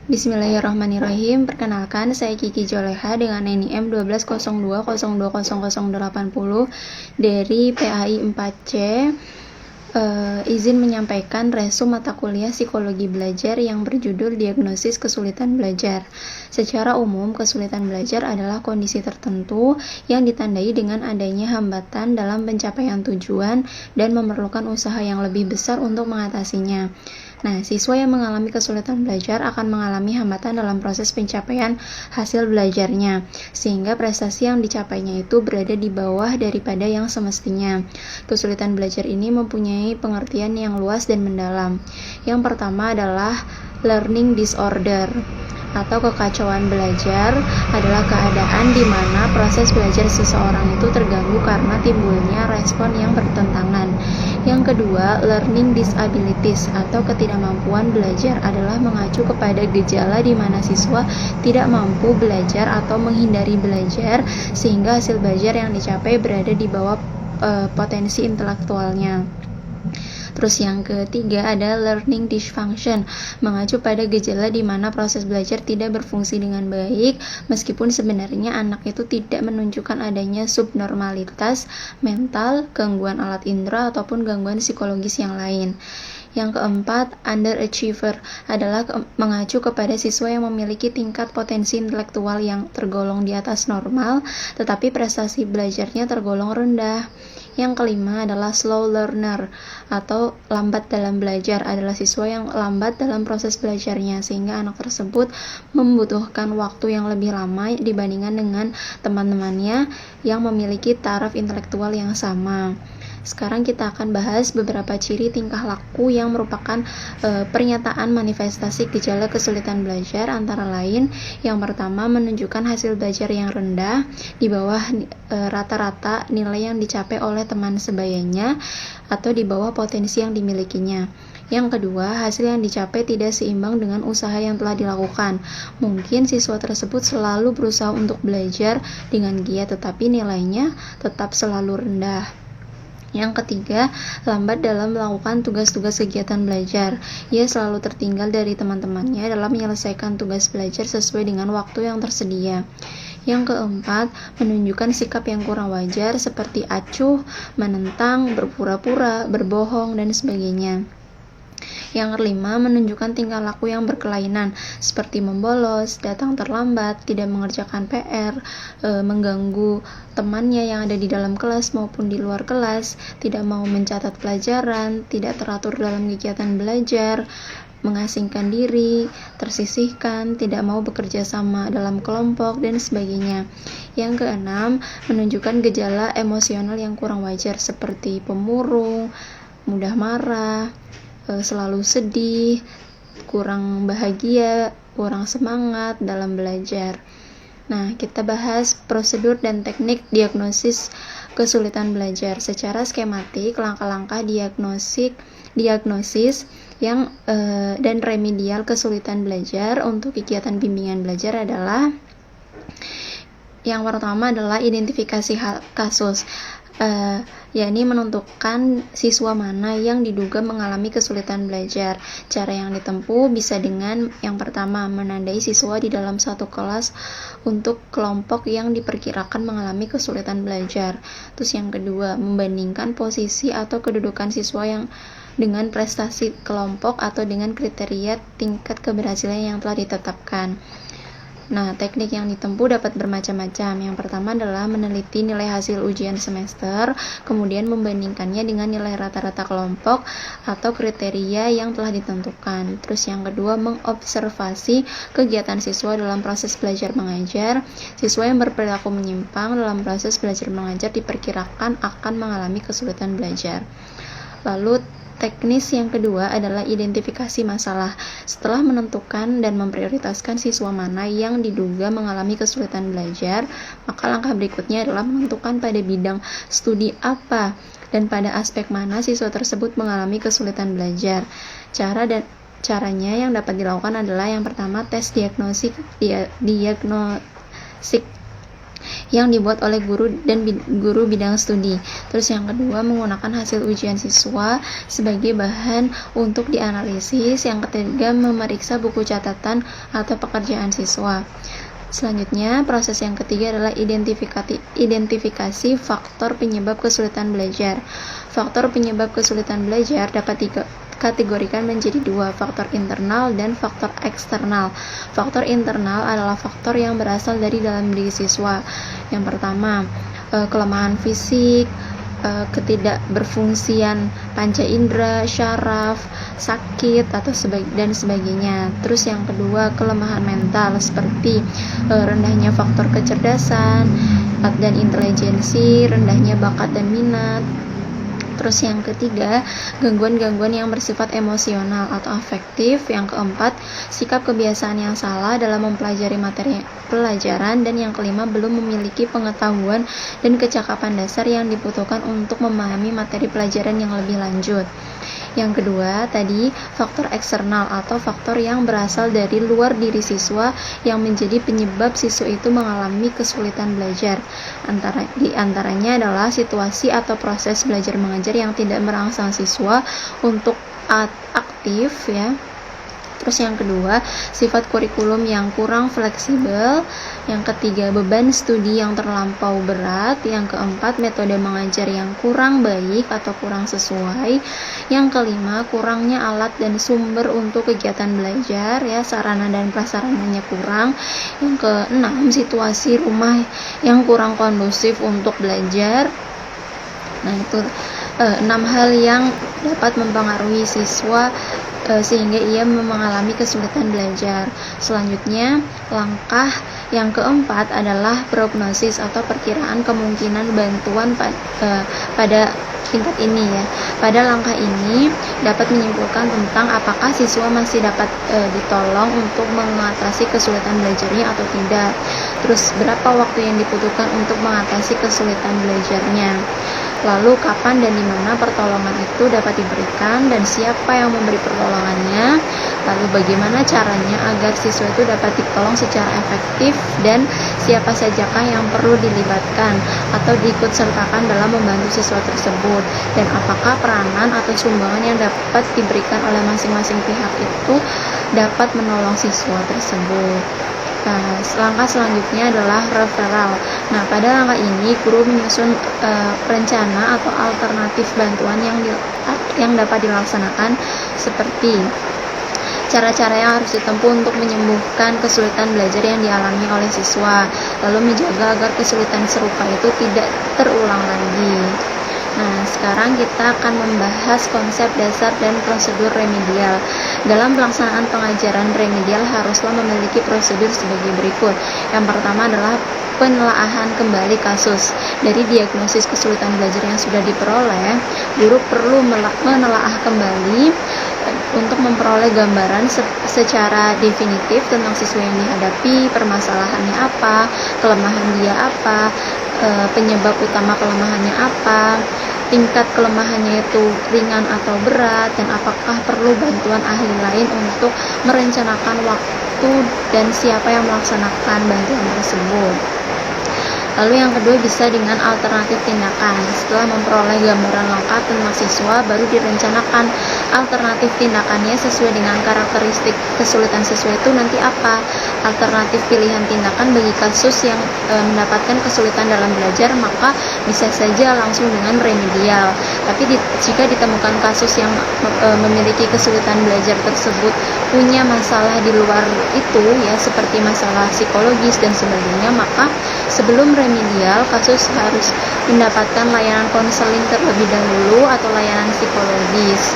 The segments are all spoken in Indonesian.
Bismillahirrahmanirrahim. Perkenalkan, saya Kiki Joleha dengan NIM 1202020080 dari PAI 4C. Izin menyampaikan resum mata kuliah Psikologi Belajar yang berjudul Diagnosis Kesulitan Belajar. Secara umum, kesulitan belajar adalah kondisi tertentu yang ditandai dengan adanya hambatan dalam pencapaian tujuan dan memerlukan usaha yang lebih besar untuk mengatasinya. Nah, siswa yang mengalami kesulitan belajar akan mengalami hambatan dalam proses pencapaian hasil belajarnya, sehingga prestasi yang dicapainya itu berada di bawah daripada yang semestinya. Kesulitan belajar ini mempunyai pengertian yang luas dan mendalam. Yang pertama adalah learning disorder atau kekacauan belajar adalah keadaan di mana proses belajar seseorang itu terganggu karena timbulnya respon yang bertentangan. Yang kedua, learning disabilities atau ketidakmampuan belajar adalah mengacu kepada gejala di mana siswa tidak mampu belajar atau menghindari belajar sehingga hasil belajar yang dicapai berada di bawah potensi intelektualnya. Terus yang ketiga ada learning dysfunction, mengacu pada gejala di mana proses belajar tidak berfungsi dengan baik, meskipun sebenarnya anak itu tidak menunjukkan adanya subnormalitas mental, gangguan alat indera, ataupun gangguan psikologis yang lain. Yang keempat, underachiever adalah mengacu kepada siswa yang memiliki tingkat potensi intelektual yang tergolong di atas normal, tetapi prestasi belajarnya tergolong rendah. Yang kelima adalah slow learner atau lambat dalam belajar, adalah siswa yang lambat dalam proses belajarnya sehingga anak tersebut membutuhkan waktu yang lebih lama dibandingkan dengan teman-temannya yang memiliki taraf intelektual yang sama. Sekarang kita akan bahas beberapa ciri tingkah laku yang merupakan pernyataan manifestasi gejala kesulitan belajar, antara lain yang pertama menunjukkan hasil belajar yang rendah di bawah rata-rata nilai yang dicapai oleh teman sebayanya atau di bawah potensi yang dimilikinya. Yang kedua, hasil yang dicapai tidak seimbang dengan usaha yang telah dilakukan. Mungkin siswa tersebut selalu berusaha untuk belajar dengan giat tetapi nilainya tetap selalu rendah. Yang ketiga, lambat dalam melakukan tugas-tugas kegiatan belajar. Ia selalu tertinggal dari teman-temannya dalam menyelesaikan tugas belajar sesuai dengan waktu yang tersedia. Yang keempat, menunjukkan sikap yang kurang wajar seperti acuh, menentang, berpura-pura, berbohong, dan sebagainya. Yang kelima, menunjukkan tingkah laku yang berkelainan seperti membolos, datang terlambat, tidak mengerjakan PR, mengganggu temannya yang ada di dalam kelas maupun di luar kelas, tidak mau mencatat pelajaran, tidak teratur dalam kegiatan belajar, mengasingkan diri, tersisihkan, tidak mau bekerja sama dalam kelompok, dan sebagainya. Yang keenam, menunjukkan gejala emosional yang kurang wajar seperti pemurung, mudah marah, selalu sedih, kurang bahagia, kurang semangat dalam belajar. Nah, kita bahas prosedur dan teknik diagnosis kesulitan belajar. Secara skematik, langkah-langkah diagnosis yang dan remedial kesulitan belajar untuk kegiatan bimbingan belajar adalah yang pertama adalah identifikasi kasus. Yakni menentukan siswa mana yang diduga mengalami kesulitan belajar. Cara yang ditempuh bisa dengan yang pertama, menandai siswa di dalam satu kelas untuk kelompok yang diperkirakan mengalami kesulitan belajar. Terus yang kedua, membandingkan posisi atau kedudukan siswa yang dengan prestasi kelompok atau dengan kriteria tingkat keberhasilan yang telah ditetapkan. Nah, teknik yang ditempuh dapat bermacam-macam. Yang pertama adalah meneliti nilai hasil ujian semester, kemudian membandingkannya dengan nilai rata-rata kelompok atau kriteria yang telah ditentukan. Terus yang kedua, mengobservasi kegiatan siswa dalam proses belajar mengajar. Siswa yang berperilaku menyimpang dalam proses belajar mengajar diperkirakan akan mengalami kesulitan belajar. Lalu teknis yang kedua adalah identifikasi masalah. Setelah menentukan dan memprioritaskan siswa mana yang diduga mengalami kesulitan belajar, maka langkah berikutnya adalah menentukan pada bidang studi apa dan pada aspek mana siswa tersebut mengalami kesulitan belajar. Caranya yang dapat dilakukan adalah yang pertama, tes diagnostik. yang dibuat oleh guru dan guru bidang studi. Terus yang kedua, menggunakan hasil ujian siswa sebagai bahan untuk dianalisis. Yang ketiga, memeriksa buku catatan atau pekerjaan siswa. Selanjutnya, proses yang ketiga adalah identifikasi faktor penyebab kesulitan belajar. Faktor penyebab kesulitan belajar dapat dikategorikan menjadi dua, faktor internal dan faktor eksternal. Faktor internal adalah faktor yang berasal dari dalam diri siswa. Yang pertama, kelemahan fisik, ketidakberfungsian panca indera, syaraf, sakit atau dan sebagainya. Terus yang kedua, kelemahan mental seperti rendahnya faktor kecerdasan dan intelijensi, rendahnya bakat dan minat. Terus yang ketiga, gangguan-gangguan yang bersifat emosional atau afektif. Yang keempat, sikap kebiasaan yang salah dalam mempelajari materi pelajaran. Dan yang kelima, belum memiliki pengetahuan dan kecakapan dasar yang dibutuhkan untuk memahami materi pelajaran yang lebih lanjut. Yang kedua, tadi faktor eksternal atau faktor yang berasal dari luar diri siswa yang menjadi penyebab siswa itu mengalami kesulitan belajar. Di antaranya adalah situasi atau proses belajar mengajar yang tidak merangsang siswa untuk aktif ya. Terus yang kedua, sifat kurikulum yang kurang fleksibel. Yang ketiga, beban studi yang terlampau berat. Yang keempat, metode mengajar yang kurang baik atau kurang sesuai. Yang kelima, kurangnya alat dan sumber untuk kegiatan belajar ya, sarana dan prasarananya kurang. Yang keenam, situasi rumah yang kurang kondusif untuk belajar. Nah, itu 6 hal yang dapat mempengaruhi siswa sehingga ia mengalami kesulitan belajar. Selanjutnya, langkah yang keempat adalah prognosis atau perkiraan kemungkinan bantuan pada tingkat ini ya. Pada langkah ini dapat menyimpulkan tentang apakah siswa masih dapat ditolong untuk mengatasi kesulitan belajarnya atau tidak. Terus berapa waktu yang dibutuhkan untuk mengatasi kesulitan belajarnya. Lalu kapan dan di mana pertolongan itu dapat diberikan dan siapa yang memberi pertolongannya. Lalu bagaimana caranya agar siswa itu dapat ditolong secara efektif dan siapa sajakah yang perlu dilibatkan atau diikut sertakan dalam membantu siswa tersebut, dan apakah peranan atau sumbangan yang dapat diberikan oleh masing-masing pihak itu dapat menolong siswa tersebut. Nah, langkah selanjutnya adalah referral. Nah, pada langkah ini guru menyusun rencana atau alternatif bantuan yang dapat dilaksanakan seperti cara-cara yang harus ditempuh untuk menyembuhkan kesulitan belajar yang dialami oleh siswa, lalu menjaga agar kesulitan serupa itu tidak terulang lagi. Nah, sekarang kita akan membahas konsep dasar dan prosedur remedial. Dalam pelaksanaan pengajaran remedial haruslah memiliki prosedur sebagai berikut. Yang pertama adalah penelaahan kembali kasus. Dari diagnosis kesulitan belajar yang sudah diperoleh, guru perlu menelaah kembali untuk memperoleh gambaran secara definitif tentang siswa yang dihadapi, permasalahannya apa, kelemahan dia apa, penyebab utama kelemahannya apa, tingkat kelemahannya itu ringan atau berat, dan apakah perlu bantuan ahli lain untuk merencanakan waktu dan siapa yang melaksanakan bantuan tersebut. Lalu yang kedua bisa dengan alternatif tindakan. Setelah memperoleh gambaran lengkap tentang siswa, baru direncanakan alternatif tindakannya sesuai dengan karakteristik kesulitan siswa itu nanti apa. Alternatif pilihan tindakan bagi kasus yang mendapatkan kesulitan dalam belajar, maka bisa saja langsung dengan remedial. Tapi jika ditemukan kasus yang memiliki kesulitan belajar tersebut punya masalah di luar itu ya, seperti masalah psikologis dan sebagainya, maka sebelum remedial, kasus harus mendapatkan layanan konseling terlebih dahulu atau layanan psikologis.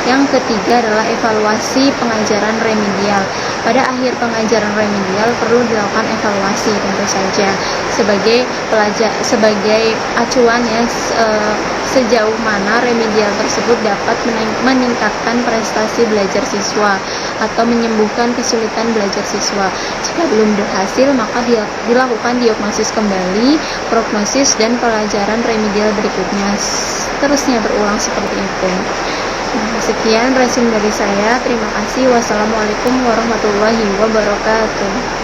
Yang ketiga adalah evaluasi pengajaran remedial. Pada akhir pengajaran remedial perlu dilakukan evaluasi tentu saja sebagai acuan ya, sejauh mana remedial tersebut dapat meningkatkan prestasi belajar siswa atau menyembuhkan kesulitan belajar siswa. Jika belum berhasil, maka dilakukan diagnosis kembali, prognosis, dan pelajaran remedial berikutnya. Terusnya berulang seperti itu. Nah, sekian resume dari saya. Terima kasih. Wassalamualaikum warahmatullahi wabarakatuh.